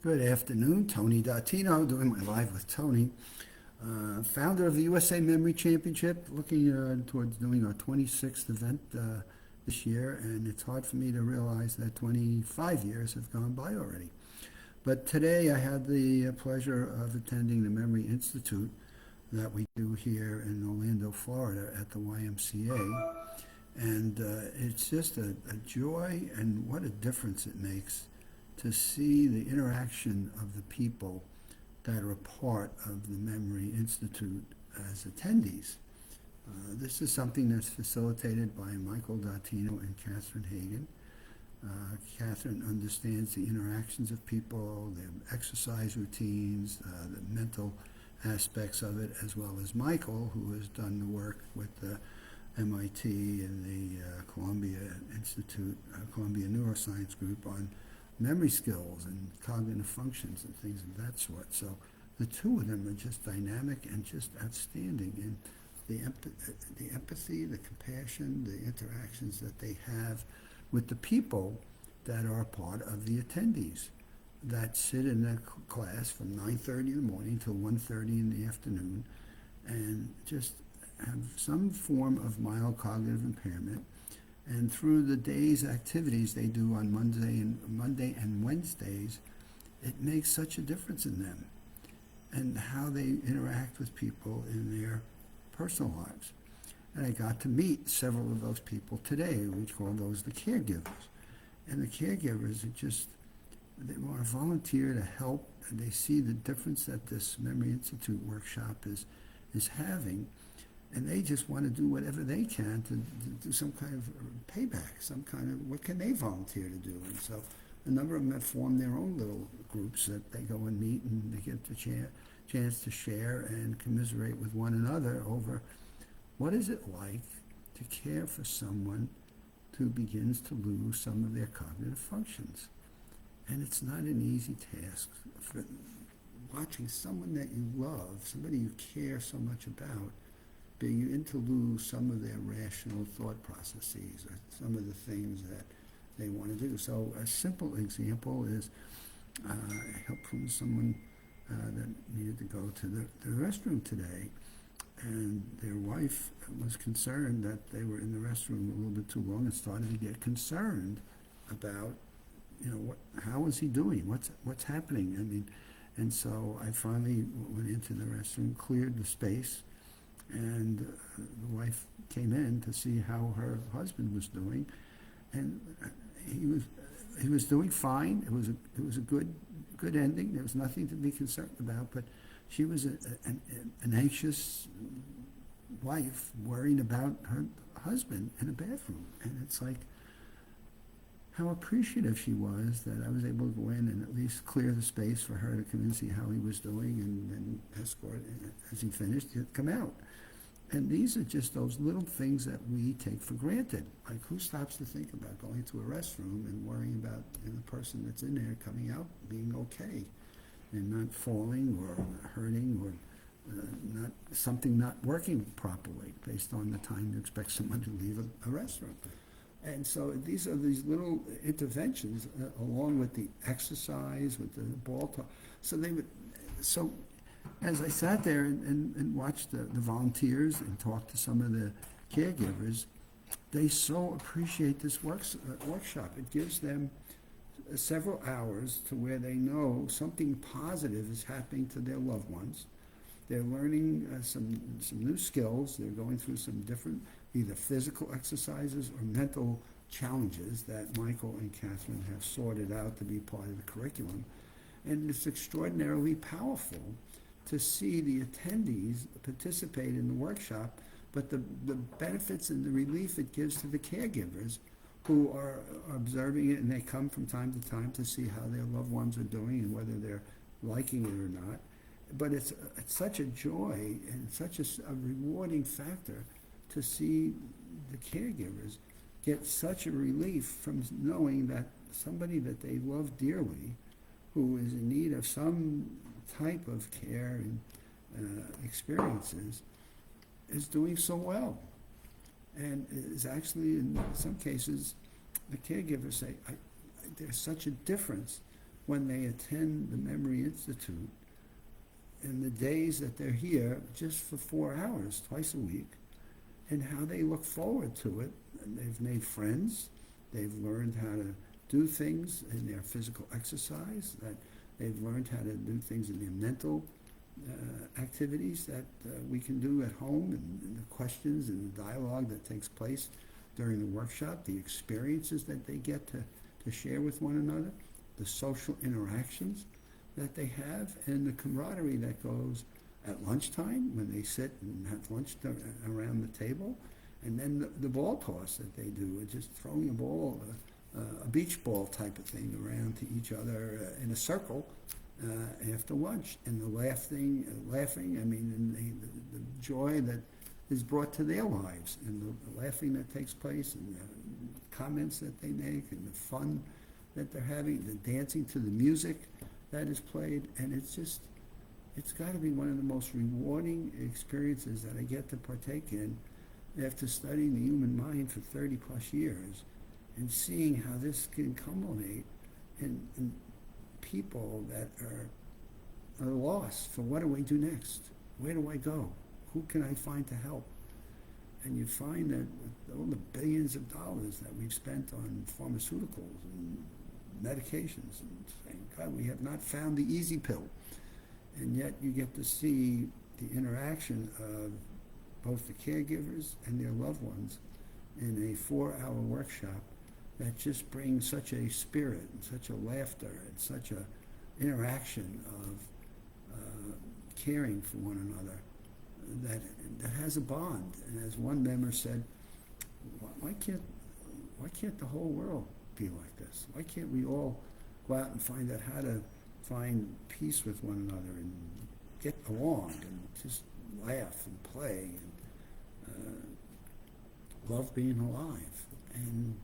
Good afternoon, Tony Dattino, doing my Live with Tony, founder of the USA Memory Championship, looking towards doing our 26th event this year, and it's hard for me to realize that 25 years have gone by already. But today I had the pleasure of attending the Memory Institute that we do here in Orlando, Florida at the YMCA, and it's just a joy, and what a difference it makes to see the interaction of the people that are a part of the Memory Institute as attendees. This is something that's facilitated by Michael Dattino and Catherine Hagan. Catherine understands the interactions of people, their exercise routines, the mental aspects of it, as well as Michael, who has done the work with the MIT and the Columbia Institute, Columbia Neuroscience Group on memory skills and cognitive functions and things of that sort. So the two of them are just dynamic and just outstanding in the empathy, the compassion, the interactions that they have with the people that are part of the attendees that sit in a class from 9:30 in the morning till 1:30 in the afternoon and just have some form of mild cognitive impairment. And through the day's activities they do on Monday and Wednesdays, it makes such a difference in them and how they interact with people in their personal lives. And I got to meet several of those people today. We call those the caregivers. And the caregivers are just, they want to volunteer to help, and they see the difference that this Memory Institute workshop is having. And they just want to do whatever they can to do some kind of payback, some kind of, what can they volunteer to do? And so a number of them have formed their own little groups that they go and meet, and they get the chance to share and commiserate with one another over what is it like to care for someone who begins to lose some of their cognitive functions. And it's not an easy task. For watching someone that you love, somebody you care so much about, begin to lose some of their rational thought processes or some of the things that they want to do. So a simple example is help from someone that needed to go to the restroom today, and their wife was concerned that they were in the restroom a little bit too long and started to get concerned about, how is he doing? What's happening? I mean, and so I finally went into the restroom, cleared the space, and the wife came in to see how her husband was doing, and he was doing fine. It was a good ending. There was nothing to be concerned about, but she was an anxious wife worrying about her husband in a bathroom, and it's like how appreciative she was that I was able to go in and at least clear the space for her to come in and see how he was doing, and then escort, as he finished, to come out. And these are just those little things that we take for granted. Like, who stops to think about going to a restroom and worrying about the person that's in there coming out being okay and not falling or hurting or something not working properly based on the time you expect someone to leave a restroom. And so these are these little interventions along with the exercise, with the ball talk. So as I sat there and watched the volunteers and talked to some of the caregivers, they so appreciate this workshop. It gives them several hours to where they know something positive is happening to their loved ones. They're learning some new skills. They're going through some different either physical exercises or mental challenges that Michael and Catherine have sorted out to be part of the curriculum. And it's extraordinarily powerful to see the attendees participate in the workshop, but the benefits and the relief it gives to the caregivers who are observing it, and they come from time to time to see how their loved ones are doing and whether they're liking it or not. But it's such a joy and such a rewarding factor to see the caregivers get such a relief from knowing that somebody that they love dearly, who is in need of some type of care and experiences, is doing so well. And is actually, in some cases, the caregivers say, there's such a difference when they attend the Memory Institute and the days that they're here just for 4 hours twice a week, and how they look forward to it. And they've made friends. They've learned how to do things in their physical exercise, that they've learned how to do things in their mental activities that we can do at home, and the questions and the dialogue that takes place during the workshop, the experiences that they get to share with one another, the social interactions that they have, and the camaraderie that goes at lunchtime when they sit and have lunch around the table, and then the ball toss that they do, just throwing a ball, a beach ball type of thing around to each other in a circle after lunch, and the laughing, I mean, and the joy that is brought to their lives, and the laughing that takes place, and the comments that they make, and the fun that they're having, the dancing to the music that is played, and it's got to be one of the most rewarding experiences that I get to partake in after studying the human mind for 30 plus years, and seeing how this can culminate in people that are lost for what do I do next? Where do I go? Who can I find to help? And you find that with all the billions of dollars that we've spent on pharmaceuticals and medications, and saying, God, we have not found the easy pill. And yet you get to see the interaction of both the caregivers and their loved ones in a 4-hour workshop that just brings such a spirit and such a laughter and such a interaction of caring for one another that has a bond. And as one member said, why can't the whole world be like this? Why can't we all go out and find out how to find peace with one another and get along and just laugh and play and love being alive? And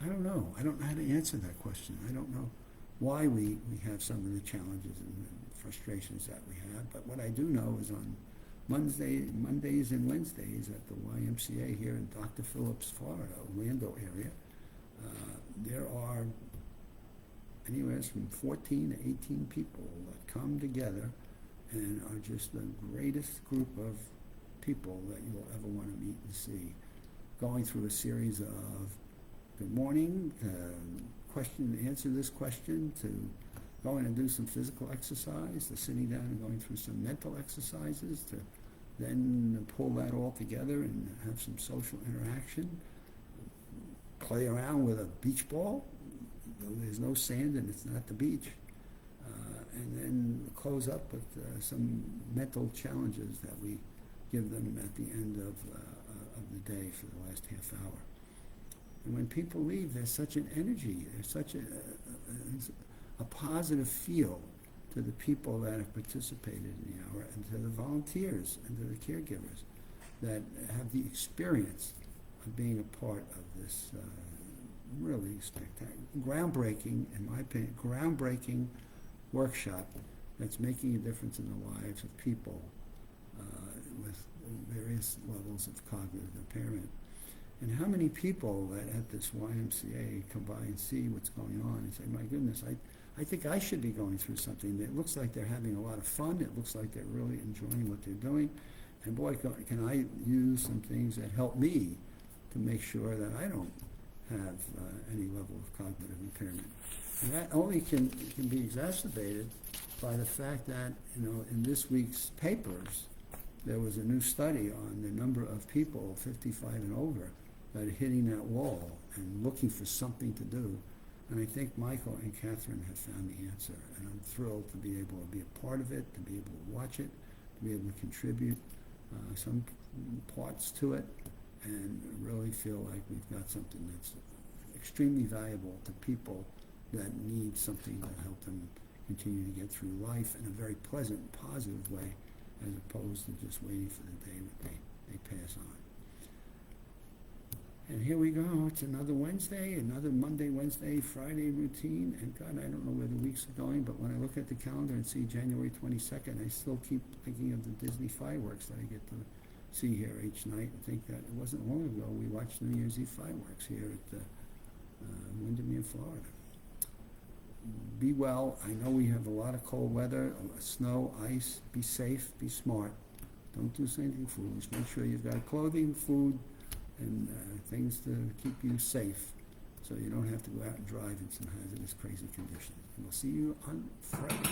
I don't know. I don't know how to answer that question. I don't know why we have some of the challenges and frustrations that we have. But what I do know is on Mondays and Wednesdays at the YMCA here in Dr. Phillips, Florida, Orlando area, there are anywhere from 14 to 18 people that come together and are just the greatest group of people that you'll ever want to meet and see, going through a series of good morning, question, answer this question, to going and do some physical exercise, to sitting down and going through some mental exercises, to then pull that all together and have some social interaction, play around with a beach ball. There's no sand and it's not the beach. And then close up with some mental challenges that we give them at the end of the day for the last half hour. And when people leave, there's such an energy, there's such a positive feel to the people that have participated in the hour, and to the volunteers and to the caregivers that have the experience of being a part of this really spectacular, groundbreaking, in my opinion, groundbreaking workshop that's making a difference in the lives of people with various levels of cognitive impairment. And how many people that at this YMCA come by and see what's going on and say, my goodness, I think I should be going through something. It looks like they're having a lot of fun. It looks like they're really enjoying what they're doing. And boy, can I use some things that help me to make sure that I don't have any level of cognitive impairment. And that only can be exacerbated by the fact that, in this week's papers, there was a new study on the number of people 55 and over that are hitting that wall and looking for something to do. And I think Michael and Catherine have found the answer. And I'm thrilled to be able to be a part of it, to be able to watch it, to be able to contribute some parts to it, and really feel like we've got something that's extremely valuable to people that need something to help them continue to get through life in a very pleasant, positive way, as opposed to just waiting for the day that they pass on. And here we go. It's another Wednesday, another Monday, Wednesday, Friday routine. And God, I don't know where the weeks are going, but when I look at the calendar and see January 22nd, I still keep thinking of the Disney fireworks that I get to see here each night, and think that it wasn't long ago we watched New Year's Eve fireworks here at Windermere, Florida. be well. I know we have a lot of cold weather, snow, ice. Be safe, be smart. Don't do anything foolish. Make sure you've got clothing, food, and things to keep you safe, so you don't have to go out and drive in some hazardous, crazy conditions. And we'll see you on Friday.